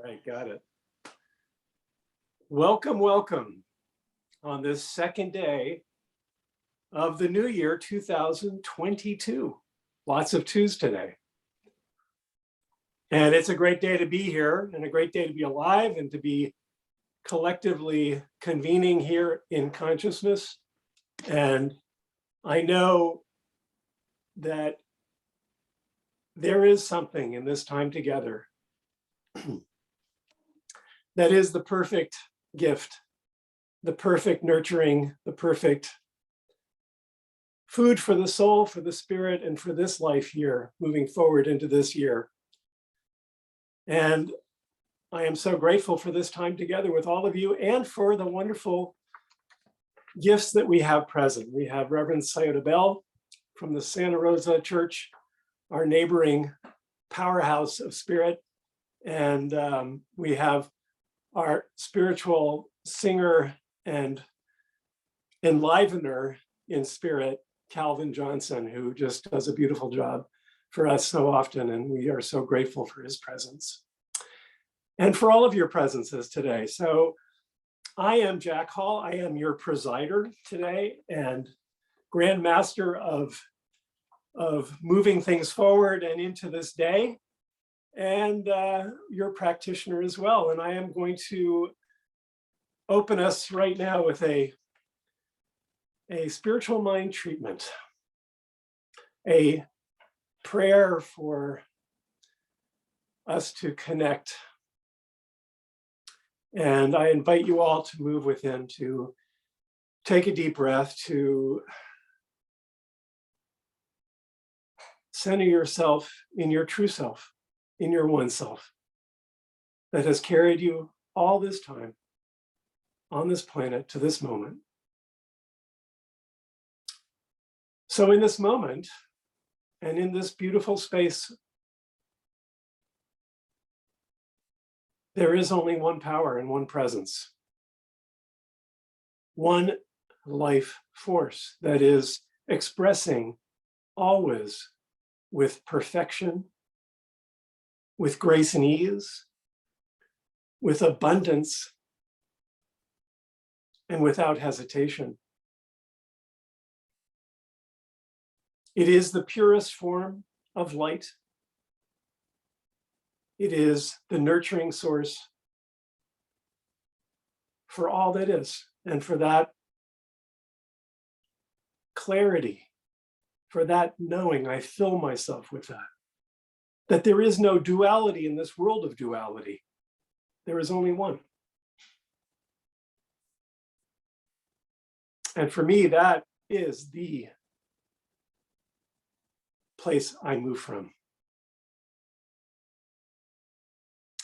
right, got it. Welcome, welcome on this second day of the new year 2022. Lots of twos today. And it's a great day to be here and a great day to be alive and to be collectively convening here in consciousness. And I know that there is something in this time together that is the perfect gift, the perfect nurturing, the perfect food for the soul, for the spirit, and for this life here, moving forward into this year. And I am so grateful for this time together with all of you and for the wonderful gifts that we have present. We have Reverend Siota Belle from the Santa Rosa Church, our neighboring powerhouse of spirit. And we have our spiritual singer and enlivener in spirit, Calvin Johnson, who just does a beautiful job for us so often. And we are so grateful for his presence and for all of your presences today. So I am Jack Hall. I am your presider today and Grand Master of moving things forward and into this day, and your practitioner as well. And I am going to open us right now with a spiritual mind treatment, a prayer for us to connect. And I invite you all to move within, to take a deep breath, to center yourself in your true self, in your one self that has carried you all this time on this planet to this moment. So in this moment and in this beautiful space, there is only one power and one presence, one life force that is expressing always with perfection, with grace and ease, with abundance, and without hesitation. It is the purest form of light. It is the nurturing source for all that is, and for that clarity, for that knowing, I fill myself with that there is no duality in this world of duality. There is only one. And for me, that is the place I move from.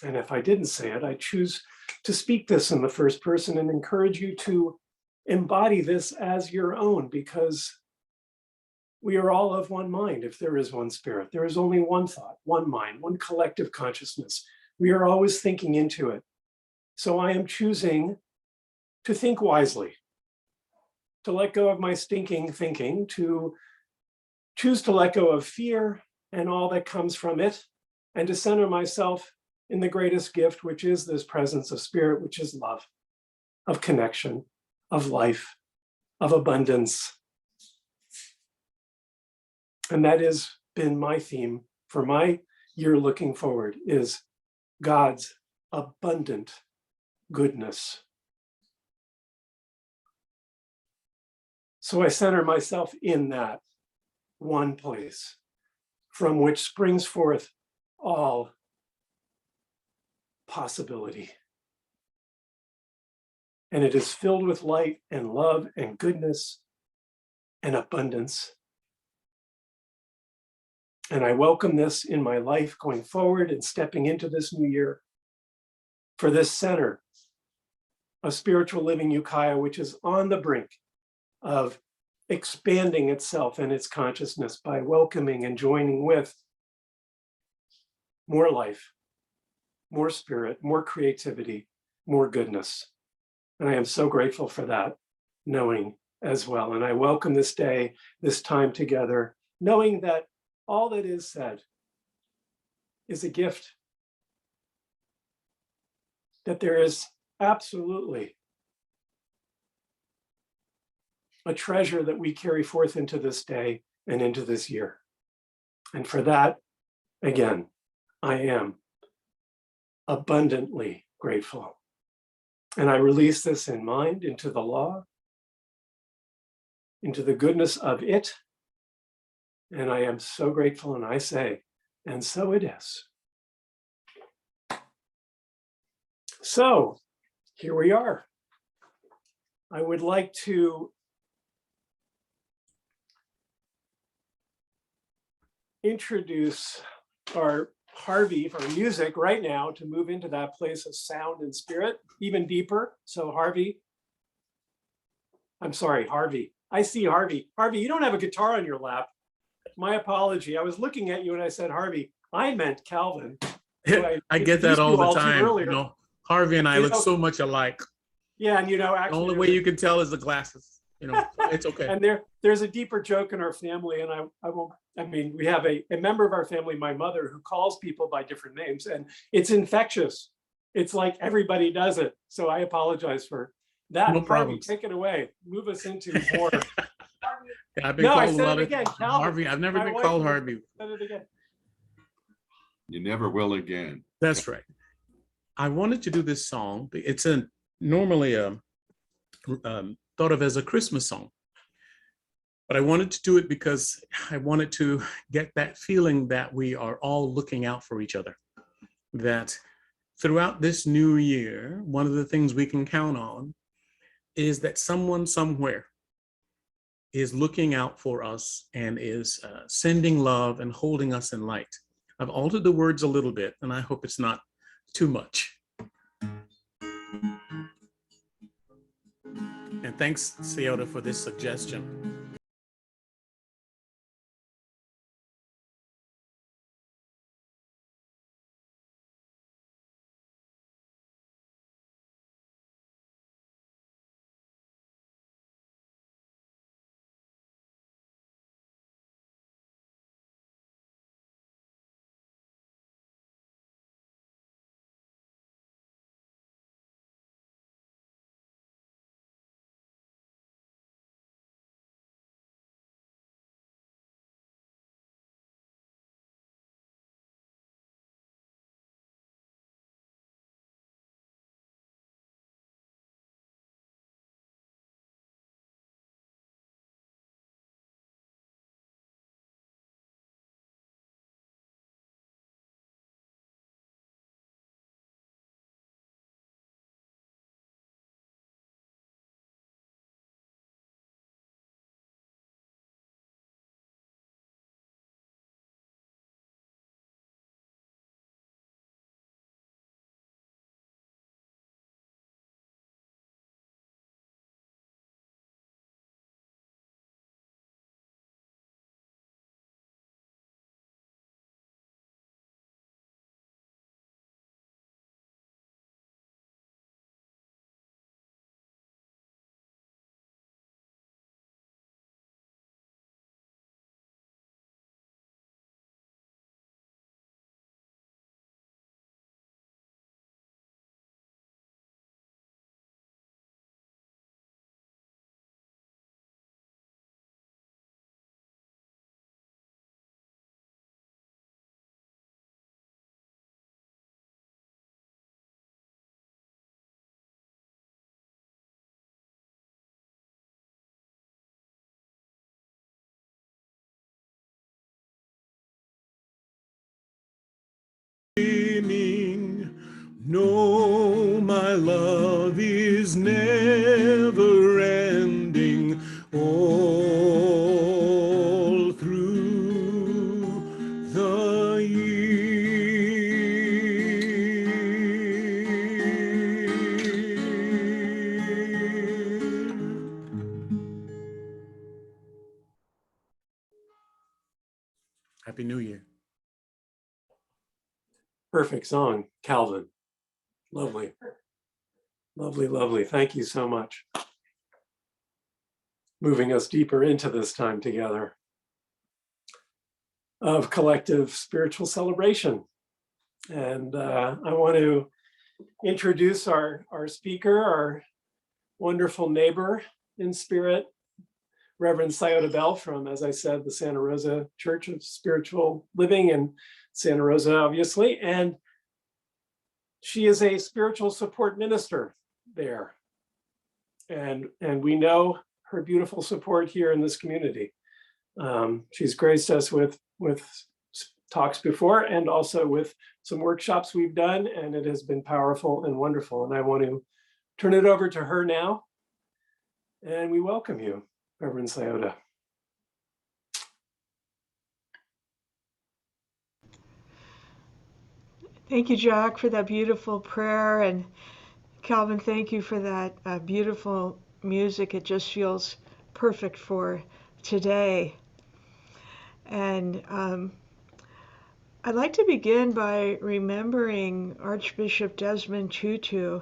And if I didn't say it, I choose to speak this in the first person and encourage you to embody this as your own, because we are all of one mind. If there is one spirit, there is only one thought, one mind, one collective consciousness. We are always thinking into it. So I am choosing to think wisely, to let go of my stinking thinking, to choose to let go of fear and all that comes from it, and to center myself in the greatest gift, which is this presence of spirit, which is love, of connection, of life, of abundance. And that has been my theme for my year looking forward, is God's abundant goodness. So I center myself in that one place from which springs forth all possibility. And it is filled with light and love and goodness and abundance. And I welcome this in my life going forward and stepping into this new year for this center of spiritual living Ukiah, which is on the brink of expanding itself and its consciousness by welcoming and joining with more life, more spirit, more creativity, more goodness. And I am so grateful for that knowing as well. And I welcome this day, this time together, knowing that all that is said is a gift that there is absolutely a treasure that we carry forth into this day and into this year. And for that, again, I am abundantly grateful. And I release this in mind into the law, into the goodness of it. And I am so grateful, and I say, and so it is. So here we are. I would like to introduce our Harvey for music right now to move into that place of sound and spirit even deeper. So Harvey, I'm sorry, Harvey. I see Harvey. Harvey, you don't have a guitar on your lap. My apology. I was looking at you and I said, Harvey, I meant Calvin. So I get that all the time. Earlier. You know, Harvey and I look so much alike. Yeah, and actually, the only way you can tell is the glasses. It's okay. And there's a deeper joke in our family, and I won't. I mean, we have a member of our family, my mother, who calls people by different names, and it's infectious. It's like everybody does it. So I apologize for that. No problem. Take it away. Move us into more. Yeah, I've been called I said it again, Calvin. Harvey. I've never been called Harvey. Said it again. You never will again. That's right. I wanted to do this song. It's normally thought of as a Christmas song, but I wanted to do it because I wanted to get that feeling that we are all looking out for each other. That throughout this new year, one of the things we can count on is that someone somewhere is looking out for us and is sending love and holding us in light. I've altered the words a little bit, and I hope it's not too much. And thanks, Siota, for this suggestion. No, my love is never ending all through the year. Happy New Year. Perfect song, Calvin. Lovely. Lovely, lovely. Thank you so much. Moving us deeper into this time together of collective spiritual celebration. And I want to introduce our speaker, our wonderful neighbor in spirit, Reverend Siota Belle from, as I said, the Santa Rosa Church of Spiritual Living in Santa Rosa, obviously. And she is a spiritual support minister there. And we know her beautiful support here in this community. She's graced us with talks before and also with some workshops we've done, and it has been powerful and wonderful. And I want to turn it over to her now. And we welcome you, Reverend Siota. Thank you, Jack, for that beautiful prayer. And Calvin, thank you for that beautiful music. It just feels perfect for today. And I'd like to begin by remembering Archbishop Desmond Tutu.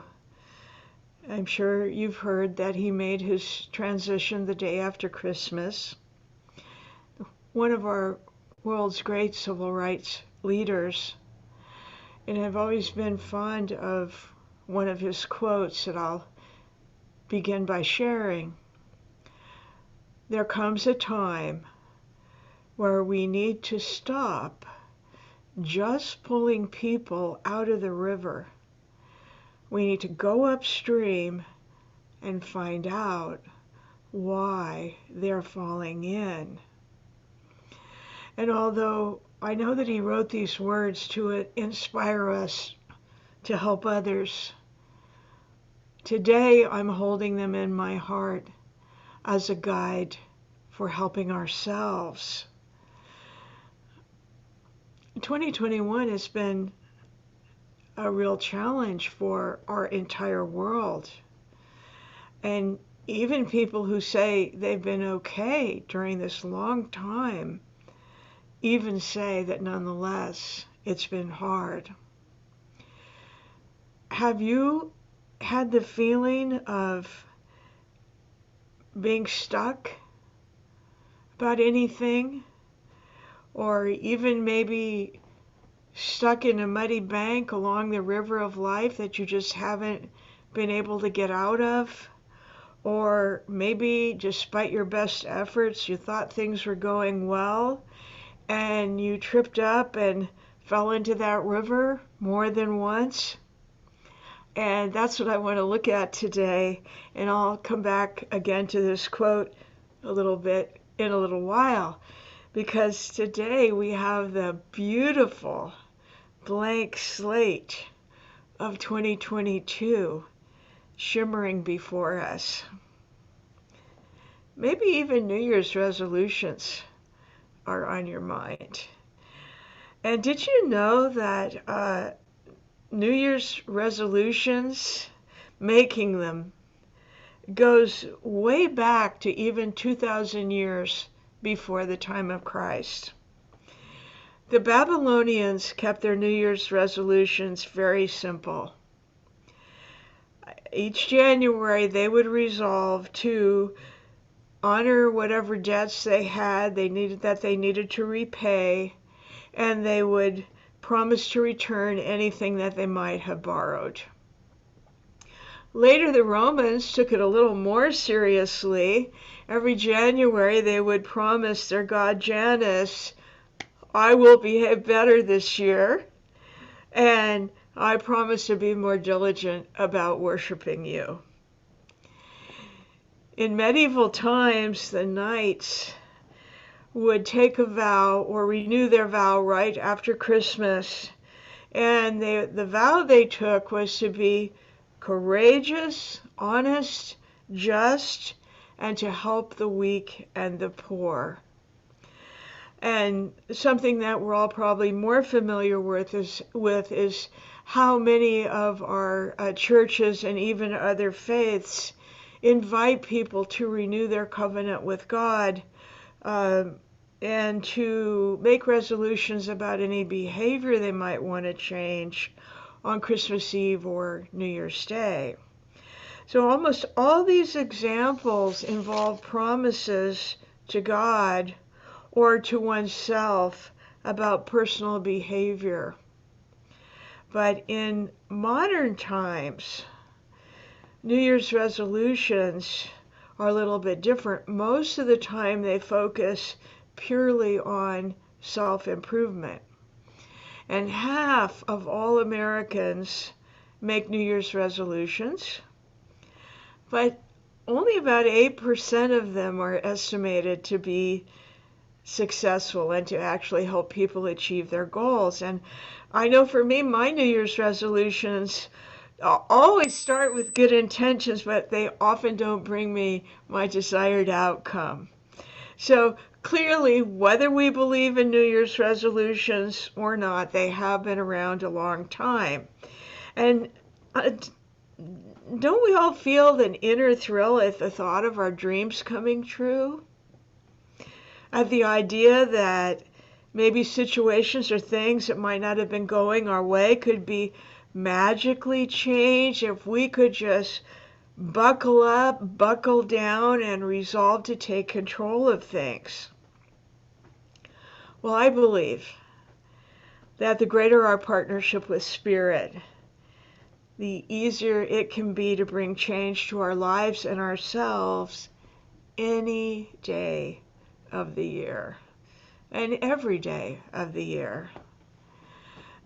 I'm sure you've heard that he made his transition the day after Christmas. One of our world's great civil rights leaders. And I've always been fond of one of his quotes that I'll begin by sharing. There comes a time where we need to stop just pulling people out of the river. We need to go upstream and find out why they're falling in. And although I know that he wrote these words to inspire us to help others, today I'm holding them in my heart as a guide for helping ourselves. 2021 has been a real challenge for our entire world. And even people who say they've been okay during this long time even say that nonetheless it's been hard. Have you had the feeling of being stuck about anything? Or even maybe stuck in a muddy bank along the river of life that you just haven't been able to get out of? Or maybe despite your best efforts, you thought things were going well and you tripped up and fell into that river more than once. And that's what I want to look at today. And I'll come back again to this quote a little bit in a little while, because today we have the beautiful blank slate of 2022 shimmering before us. Maybe even New Year's resolutions are on your mind. And did you know that New Year's resolutions, making them, goes way back to even 2,000 years before the time of Christ? The Babylonians kept their New Year's resolutions very simple. Each January they would resolve to honor whatever debts they had they needed to repay, and they would promise to return anything that they might have borrowed. Later, the Romans took it a little more seriously. Every January they would promise their god Janus, I will behave better this year, and I promise to be more diligent about worshiping you. In medieval times, the knights would take a vow or renew their vow right after Christmas. And the vow they took was to be courageous, honest, just, and to help the weak and the poor. And something that we're all probably more familiar with is how many of our churches and even other faiths invite people to renew their covenant with God and to make resolutions about any behavior they might want to change on Christmas Eve or New Year's Day. So almost all these examples involve promises to God or to oneself about personal behavior. But in modern times, New Year's resolutions are a little bit different. Most of the time they focus purely on self-improvement. And half of all Americans make New Year's resolutions, but only about 8% of them are estimated to be successful and to actually help people achieve their goals. And I know for me, my New Year's resolutions always start with good intentions, but they often don't bring me my desired outcome. So clearly, whether we believe in New Year's resolutions or not, they have been around a long time. And don't we all feel an inner thrill at the thought of our dreams coming true? At the idea that maybe situations or things that might not have been going our way could be magically changed if we could just buckle up, buckle down, and resolve to take control of things. Well, I believe that the greater our partnership with Spirit, the easier it can be to bring change to our lives and ourselves any day of the year and every day of the year.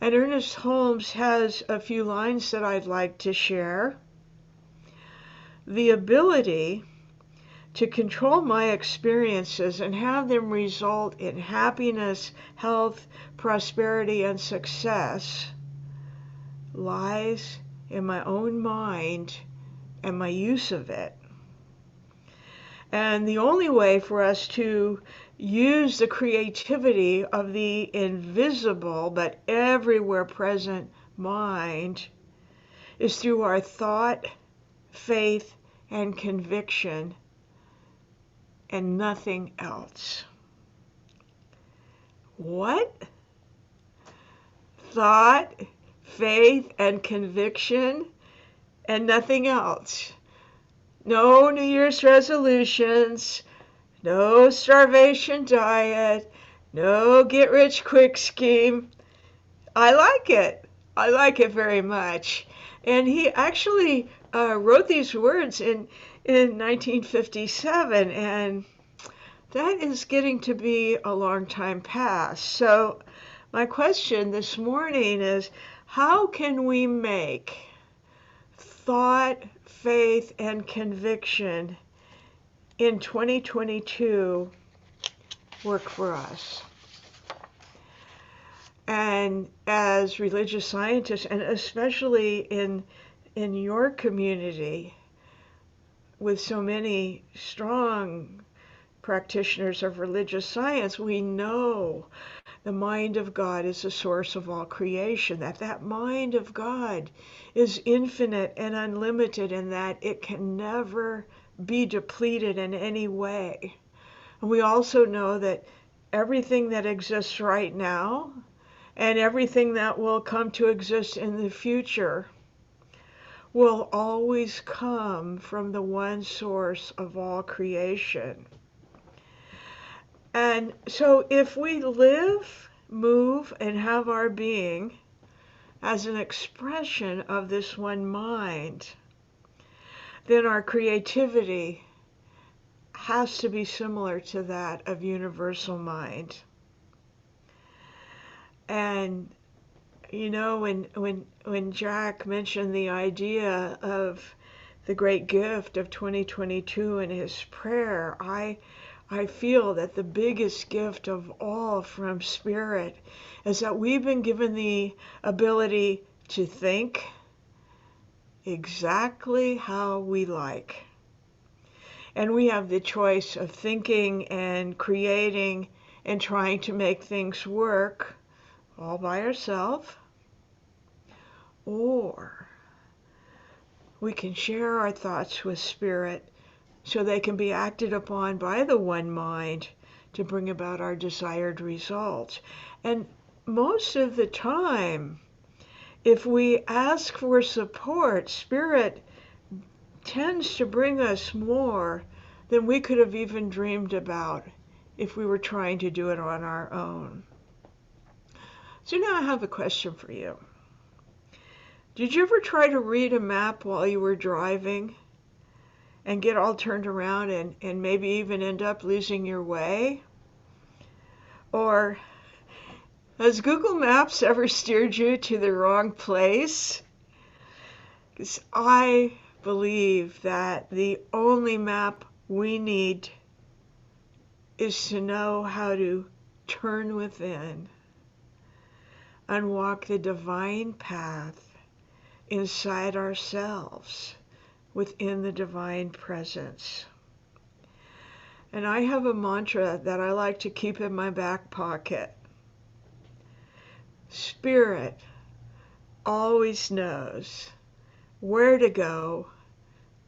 And Ernest Holmes has a few lines that I'd like to share. The ability to control my experiences and have them result in happiness, health, prosperity, and success lies in my own mind and my use of it. And the only way for us to use the creativity of the invisible but everywhere present mind is through our thought, faith, and conviction, and nothing else. What? Thought, faith, and conviction, and nothing else. No New Year's resolutions, no starvation diet, no get-rich-quick scheme. I like it. I like it very much. And he actually wrote these words in 1957, and that is getting to be a long time past. So my question this morning is, how can we make thought, faith, and conviction in 2022 work for us? And as religious scientists, and especially in your community, with so many strong practitioners of religious science, we know the mind of God is the source of all creation, that mind of God is infinite and unlimited, and that it can never be depleted in any way. And we also know that everything that exists right now and everything that will come to exist in the future will always come from the one source of all creation. And so if we live, move, and have our being as an expression of this one mind, then our creativity has to be similar to that of universal mind. And you know, when Jack mentioned the idea of the great gift of 2022 in his prayer, I feel that the biggest gift of all from Spirit is that we've been given the ability to think exactly how we like. And we have the choice of thinking and creating and trying to make things work all by ourselves, or we can share our thoughts with Spirit so they can be acted upon by the one mind to bring about our desired results. And most of the time, if we ask for support, Spirit tends to bring us more than we could have even dreamed about if we were trying to do it on our own. So now I have a question for you. Did you ever try to read a map while you were driving and get all turned around and maybe even end up losing your way? Or has Google Maps ever steered you to the wrong place? Because I believe that the only map we need is to know how to turn within and walk the divine path inside ourselves within the divine presence. And I have a mantra that I like to keep in my back pocket. Spirit always knows where to go,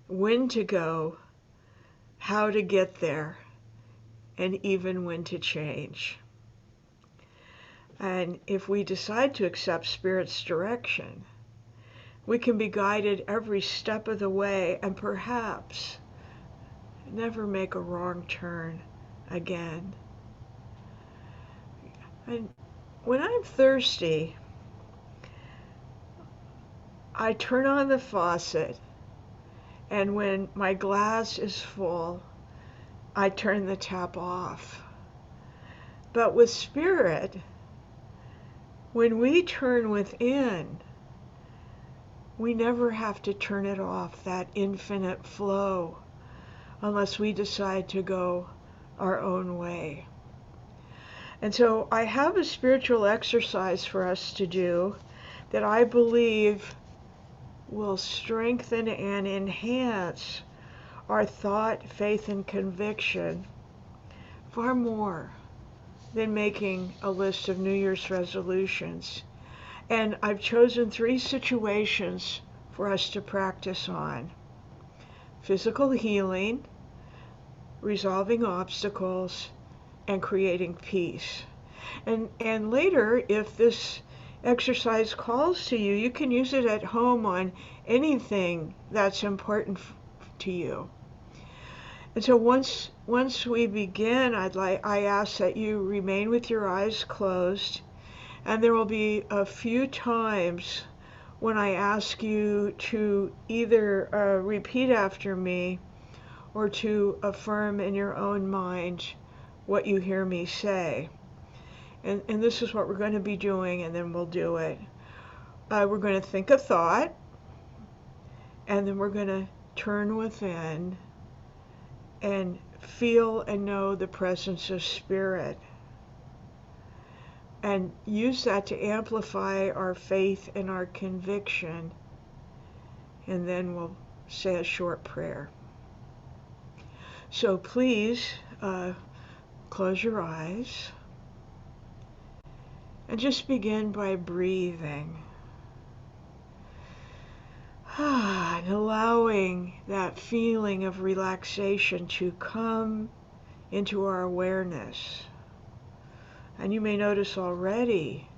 when to go, how to get there, and even when to change. And if we decide to accept Spirit's direction, we can be guided every step of the way and perhaps never make a wrong turn again. And when I'm thirsty, I turn on the faucet, and when my glass is full, I turn the tap off. But with Spirit, when we turn within, we never have to turn it off, that infinite flow, unless we decide to go our own way. And so I have a spiritual exercise for us to do that I believe will strengthen and enhance our thought, faith, and conviction far more than making a list of New Year's resolutions. And I've chosen 3 situations for us to practice on: physical healing, resolving obstacles, and creating peace. And later, if this exercise calls to you, you can use it at home on anything that's important to you. And so once we begin, I ask that you remain with your eyes closed, and there will be a few times when I ask you to either repeat after me or to affirm in your own mind what you hear me say. And this is what we're going to be doing, and then we'll do it. We're going to think a thought, and then we're going to turn within and feel and know the presence of Spirit, and use that to amplify our faith and our conviction. And then we'll say a short prayer. So please close your eyes and just begin by breathing. And allowing that feeling of relaxation to come into our awareness. And you may notice already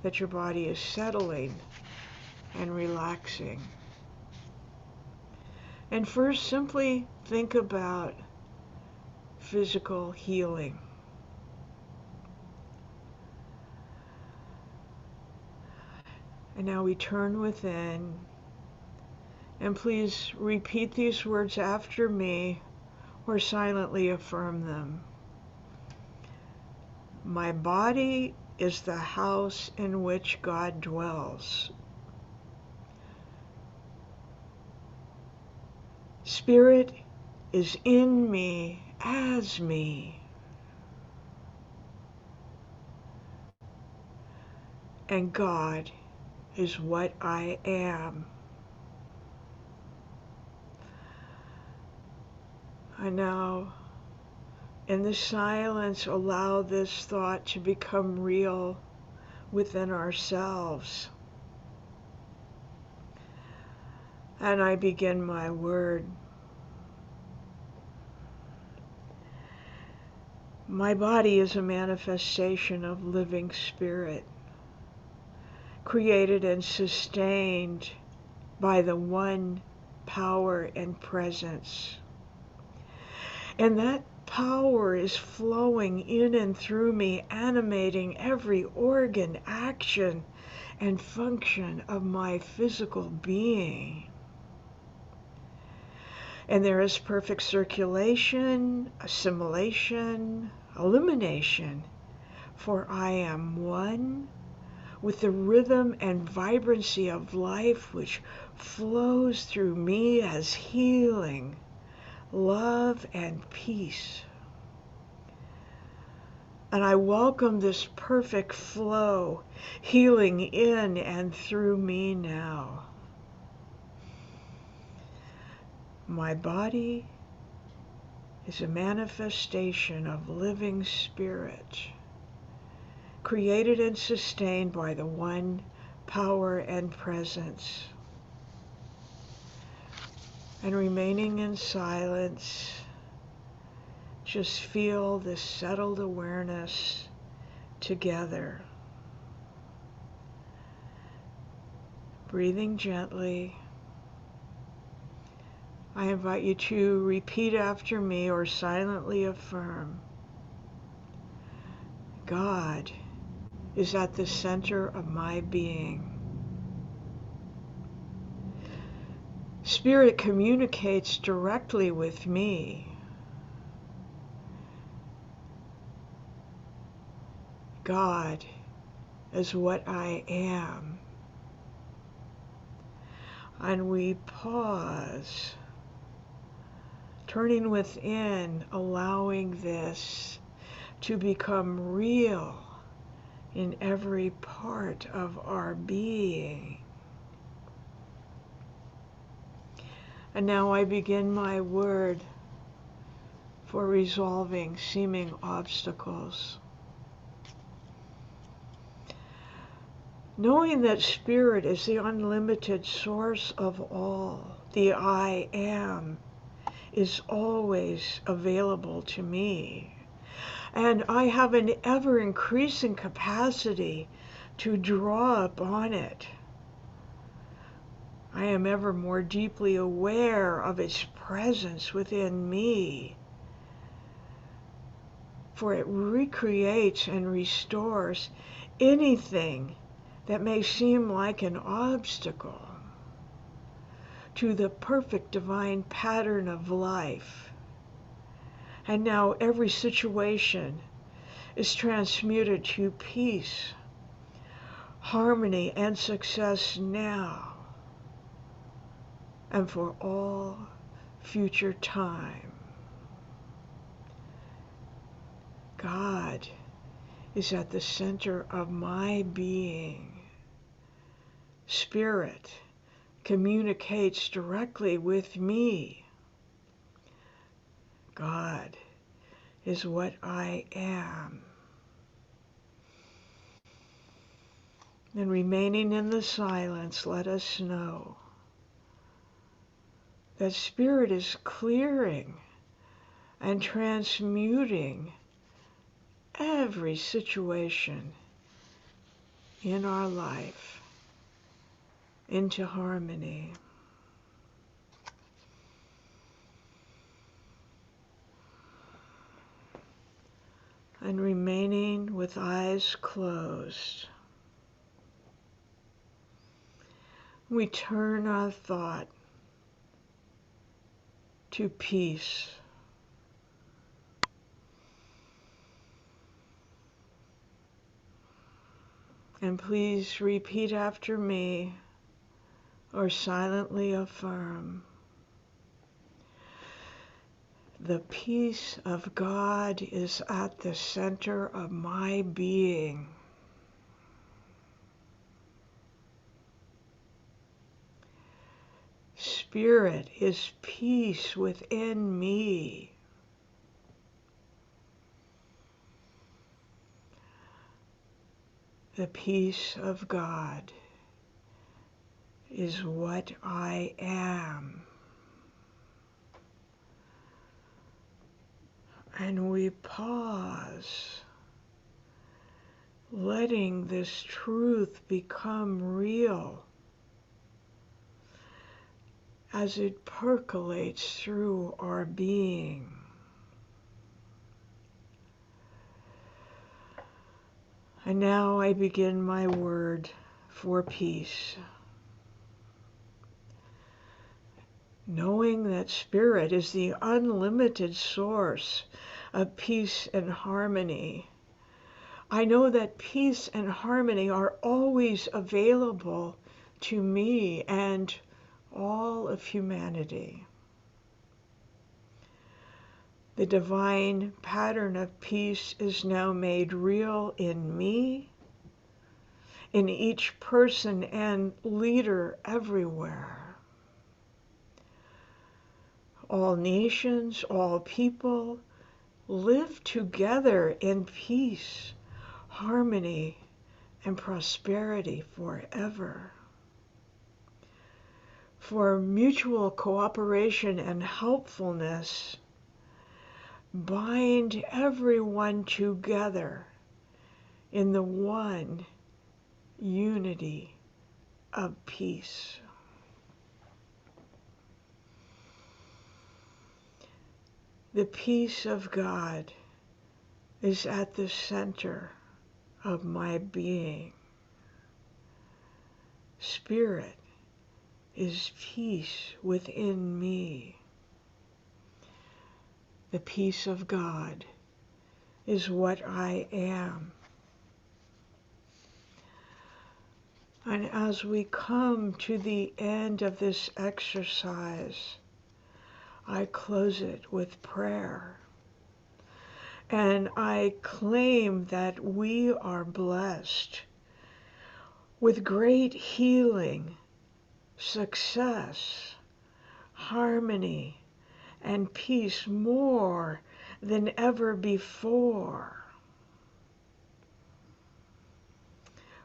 that your body is settling and relaxing. And first, simply think about physical healing. And now we turn within, and please repeat these words after me or silently affirm them. My body is the house in which God dwells. Spirit is in me as me. And God is what I am. And now, in the silence, allow this thought to become real within ourselves. And I begin my word. My body is a manifestation of living Spirit, created and sustained by the one power and presence. And that power is flowing in and through me, animating every organ, action, and function of my physical being. And there is perfect circulation, assimilation, elimination, for I am one with the rhythm and vibrancy of life which flows through me as healing, love, and peace. And I welcome this perfect flow, healing in and through me now. My body is a manifestation of living spirit, created and sustained by the one power and presence. And remaining in silence, just feel this settled awareness together. Breathing gently. I invite you to repeat after me or silently affirm, God is at the center of my being. Spirit communicates directly with me. God is what I am. And we pause, turning within, allowing this to become real in every part of our being. And now I begin my word for resolving seeming obstacles. Knowing that Spirit is the unlimited source of all, the I am is always available to me. And I have an ever-increasing capacity to draw upon it. I am ever more deeply aware of its presence within me, for it recreates and restores anything that may seem like an obstacle to the perfect divine pattern of life. And now every situation is transmuted to peace, harmony, and success now and for all future time. God is at the center of my being. Spirit communicates directly with me. God is what I am. And remaining in the silence, let us know that Spirit is clearing and transmuting every situation in our life into harmony. And remaining with eyes closed, we turn our thought to peace. And please repeat after me or silently affirm, the peace of God is at the center of my being. Spirit is peace within me. The peace of God is what I am. And we pause, letting this truth become real as it percolates through our being. And now I begin my word for peace. Knowing that Spirit is the unlimited source of peace and harmony, I know that peace and harmony are always available to me and all of humanity. The divine pattern of peace is now made real in me, in each person and leader everywhere. All nations, all people live together in peace, harmony, and prosperity forever. For mutual cooperation and helpfulness, bind everyone together in the one unity of peace. The peace of God is at the center of my being. Spirit is peace within me. The peace of God is what I am. And as we come to the end of this exercise, I close it with prayer. And I claim that we are blessed with great healing, success, harmony, and peace more than ever before.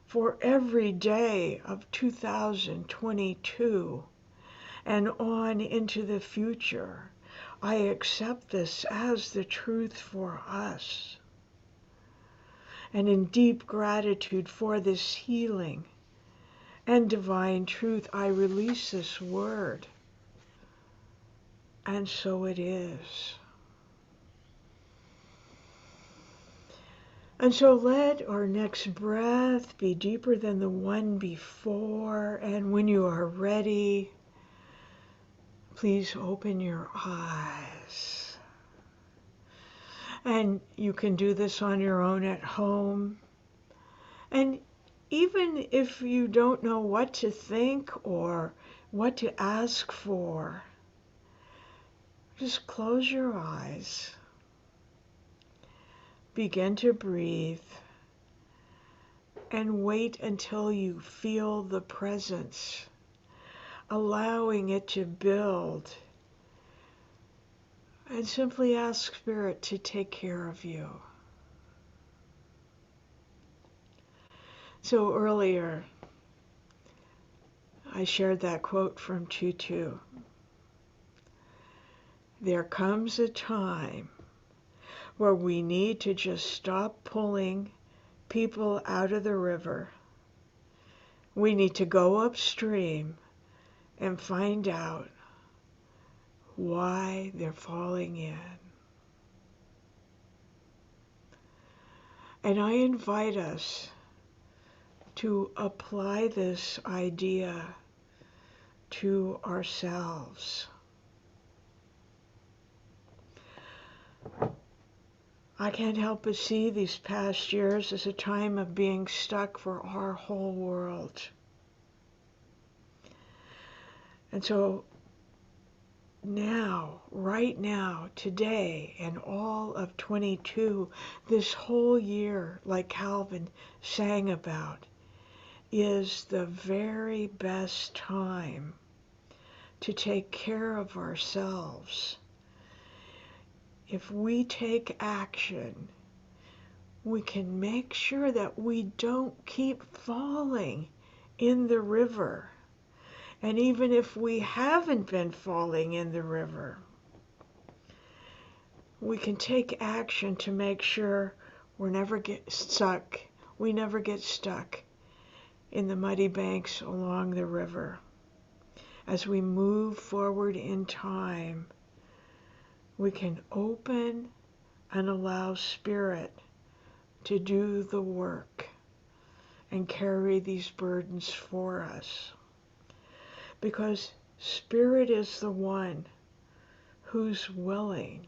For every day of 2022 and on into the future, I accept this as the truth for us. And in deep gratitude for this healing and divine truth, I release this word. And so it is. And so let our next breath be deeper than the one before. And when you are ready, please open your eyes. And you can do this on your own at home. And even if you don't know what to think or what to ask for, just close your eyes. Begin to breathe and wait until you feel the presence, allowing it to build. And simply ask Spirit to take care of you. So earlier, I shared that quote from Tutu. There comes a time where we need to just stop pulling people out of the river. We need to go upstream and find out why they're falling in. And I invite us to apply this idea to ourselves. I can't help but see these past years as a time of being stuck for our whole world. And so now, right now, today, and all of 22, this whole year, like Calvin sang about, is the very best time to take care of ourselves. If we take action, we can make sure that we don't keep falling in the river. And even if we haven't been falling in the river, we can take action to make sure we never get stuck in the muddy banks along the river. As we move forward in time, we can open and allow Spirit to do the work and carry these burdens for us. Because Spirit is the one who's willing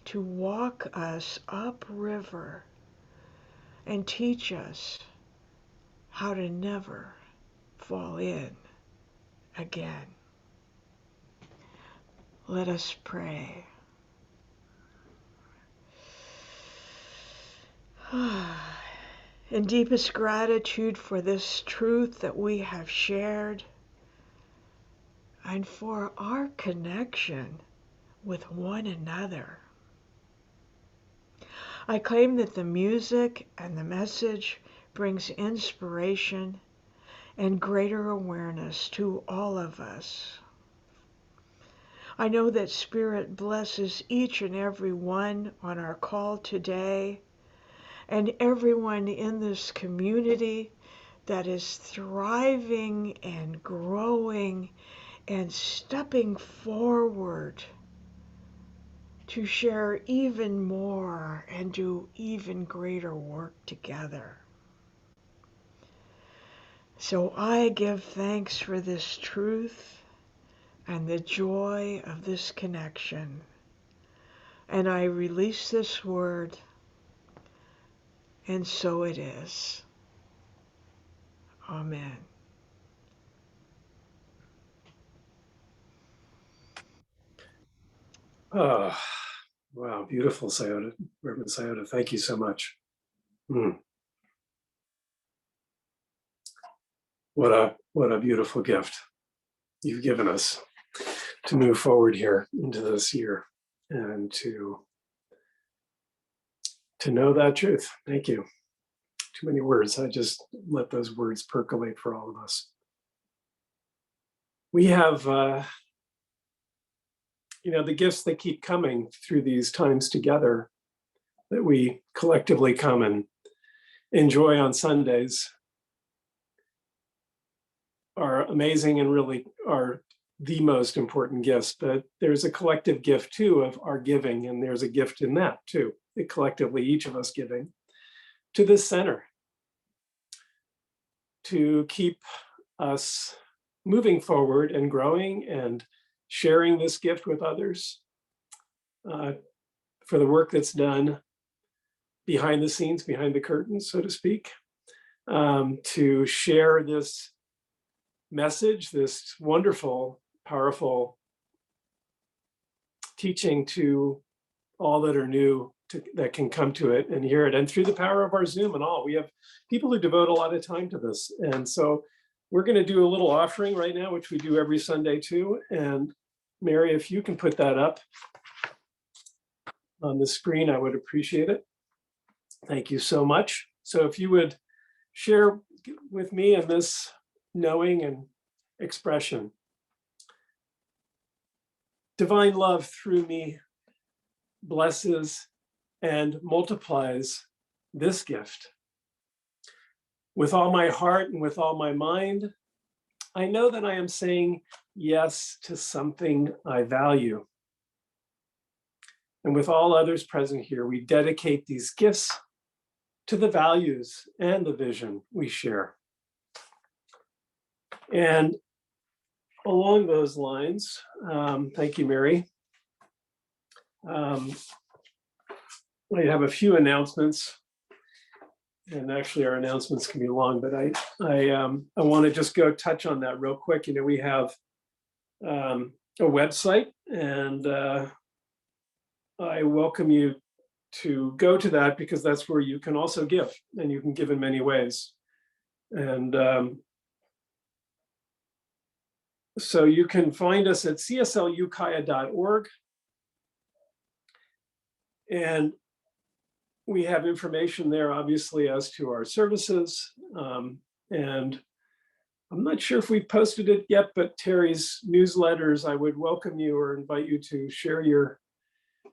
to walk us upriver and teach us how to never fall in again. Let us pray. In deepest gratitude for this truth that we have shared and for our connection with one another, I claim that the music and the message brings inspiration and greater awareness to all of us. I know that Spirit blesses each and every one on our call today, and everyone in this community that is thriving and growing and stepping forward to share even more and do even greater work together. So I give thanks for this truth and the joy of this connection. And I release this word, and so it is. Amen. Oh, wow, beautiful, Siota, Reverend Siota. Thank you so much. What a beautiful gift you've given us to move forward here into this year and to know that truth. Thank you. Too many words. I just let those words percolate for all of us. We have, the gifts that keep coming through these times together that we collectively come and enjoy on Sundays are amazing and really are the most important gifts. But there's a collective gift too of our giving, and there's a gift in that too, that collectively each of us giving to this center to keep us moving forward and growing and sharing this gift with others, for the work that's done behind the scenes, behind the curtains, so to speak, to share this message, this wonderful, powerful teaching to all that are new, that can come to it and hear it. And through the power of our Zoom and all, we have people who devote a lot of time to this. And so we're going to do a little offering right now, which we do every Sunday too. And Mary, if you can put that up on the screen, I would appreciate it. Thank you so much. So if you would share with me in this knowing and expression. Divine love through me blesses and multiplies this gift. With all my heart and with all my mind, I know that I am saying yes to something I value. And with all others present here, we dedicate these gifts to the values and the vision we share. And along those lines, thank you, Mary. We have a few announcements, and actually our announcements can be long, but I want to just go touch on that real quick. We have a website, and I welcome you to go to that, because that's where you can also give, and you can give in many ways. And so you can find us at cslukiah.org. And we have information there, obviously, as to our services. And I'm not sure if we've posted it yet, but Terry's newsletters, I would welcome you or invite you to share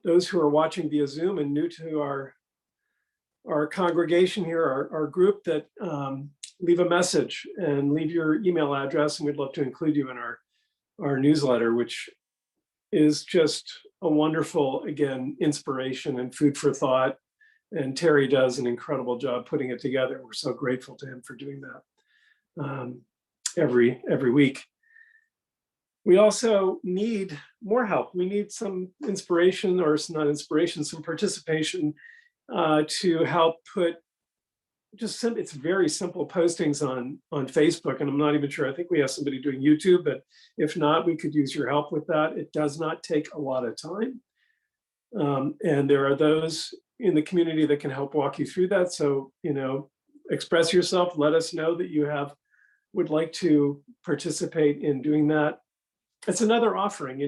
those who are watching via Zoom and new to our congregation here, our group, that leave a message and leave your email address, and we'd love to include you in our newsletter, which is just a wonderful, again, inspiration and food for thought And Terry does an incredible job putting it together. We're so grateful to him for doing that every week. We also need more help. We need some inspiration, or not inspiration, some participation to help put it's very simple postings on Facebook, and I'm not even sure. I think we have somebody doing YouTube, but if not, we could use your help with that. It does not take a lot of time. And there are those in the community that can help walk you through that. So, express yourself, let us know that you would like to participate in doing that. It's another offering,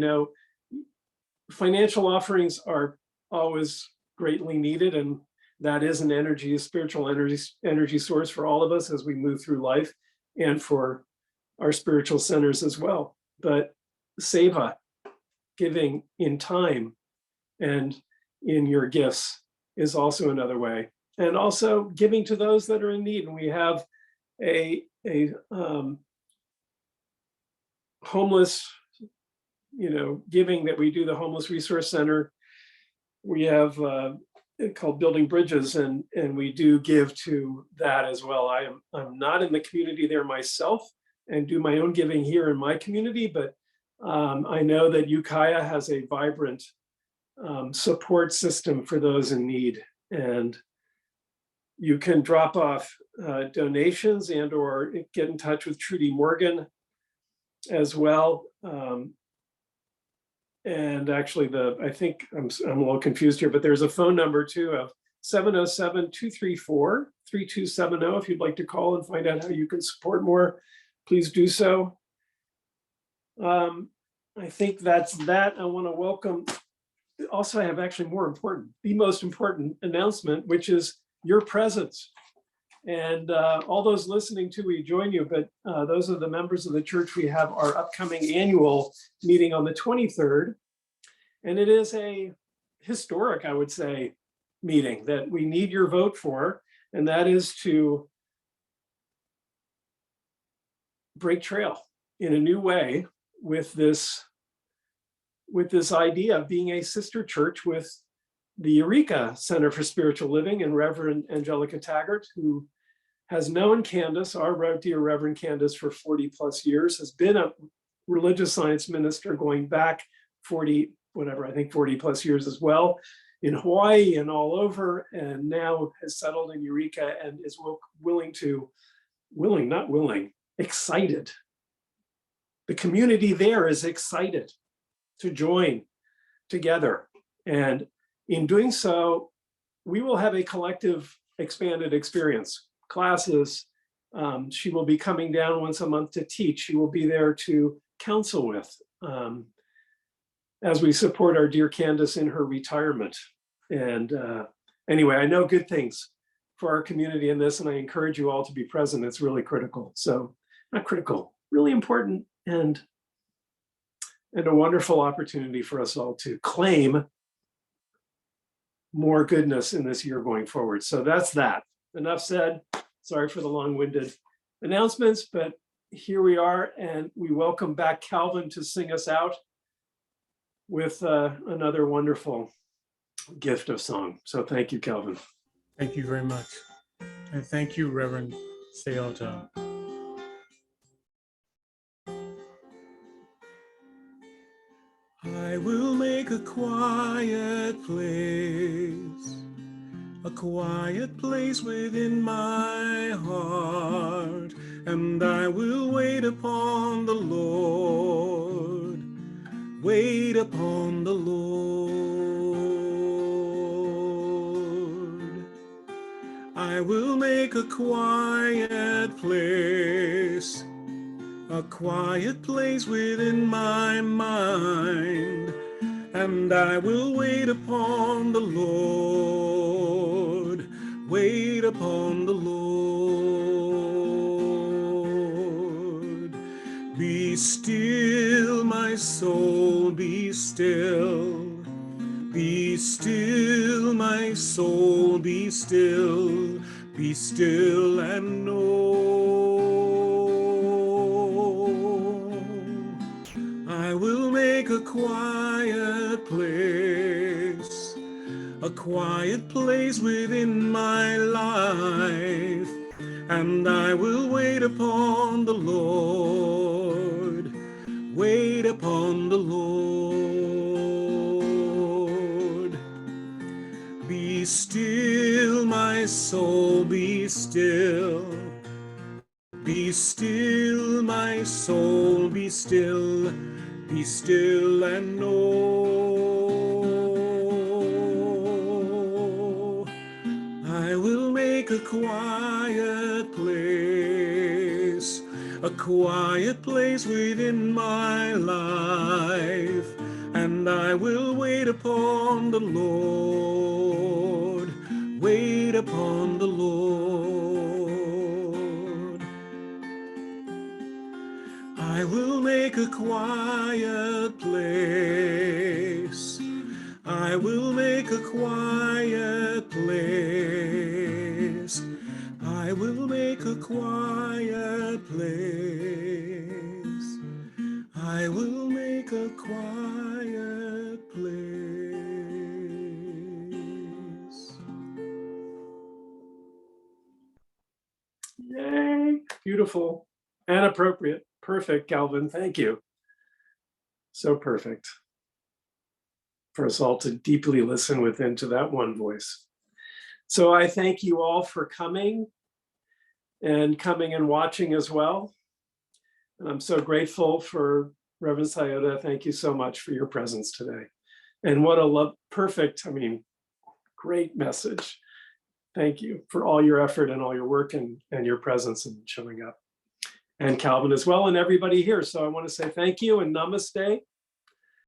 financial offerings are always greatly needed, and that is a spiritual energy source for all of us as we move through life, and for our spiritual centers as well. But seva, giving in time and in your gifts, is also another way. And also giving to those that are in need. And we have a homeless, giving that we do, the Homeless Resource Center. We have called Building Bridges, and we do give to that as well. I'm not in the community there myself and do my own giving here in my community, but I know that Ukiah has a vibrant support system for those in need, and you can drop off donations and or get in touch with Trudy Morgan as well. And actually, I think I'm a little confused here, but there's a phone number too of 707-234-3270. If you'd like to call and find out how you can support more, please do so. I think that's that. I want to welcome. Also, I have actually the most important announcement, which is your presence. And all those listening too, we join you, but those are the members of the church. We have our upcoming annual meeting on the 23rd. And it is a historic, I would say, meeting that we need your vote for. And that is to break trail in a new way with this idea of being a sister church with the Eureka Center for Spiritual Living and Reverend Angelica Taggart, who has known Candace, our dear Reverend Candace, for 40 plus years, has been a religious science minister going back 40 plus years as well, in Hawaii and all over, and now has settled in Eureka and is excited. The community there is excited to join together. And in doing so, we will have a collective expanded experience. Classes, she will be coming down once a month to teach. She will be there to counsel with as we support our dear Candace in her retirement. And anyway, I know good things for our community in this, and I encourage you all to be present. It's really critical. So, not critical, really important, and a wonderful opportunity for us all to claim more goodness in this year going forward. So that's that. Enough said. Sorry for the long-winded announcements, but here we are, and we welcome back Calvin to sing us out with another wonderful gift of song. So thank you, Calvin. Thank you very much. And thank you, Reverend Siota. I will make a quiet place within my heart, and I will wait upon the Lord, wait upon the Lord. I will make a quiet place within my mind, and I will wait upon the Lord, wait upon the Lord. Be still, my soul, be still. Be still, my soul, be still. Be still and know. I will make a quiet place a quiet place within my life, and I will wait upon the Lord, wait upon the Lord. Be still, my soul, be still. Be still, my soul, be still and know I will make a quiet place within my life, and I will wait upon the Lord, wait upon the Lord. I will make a quiet place. I will make a quiet place. I will make a quiet place. I will make a quiet place. Yay, beautiful and appropriate. Perfect, Calvin, thank you. So perfect for us all to deeply listen within to that one voice. So I thank you all for coming and watching as well. And I'm so grateful for Reverend Siota. Thank you so much for your presence today. And what a great message. Thank you for all your effort and all your work and your presence and showing up. And Calvin as well, and everybody here. So I want to say thank you and namaste.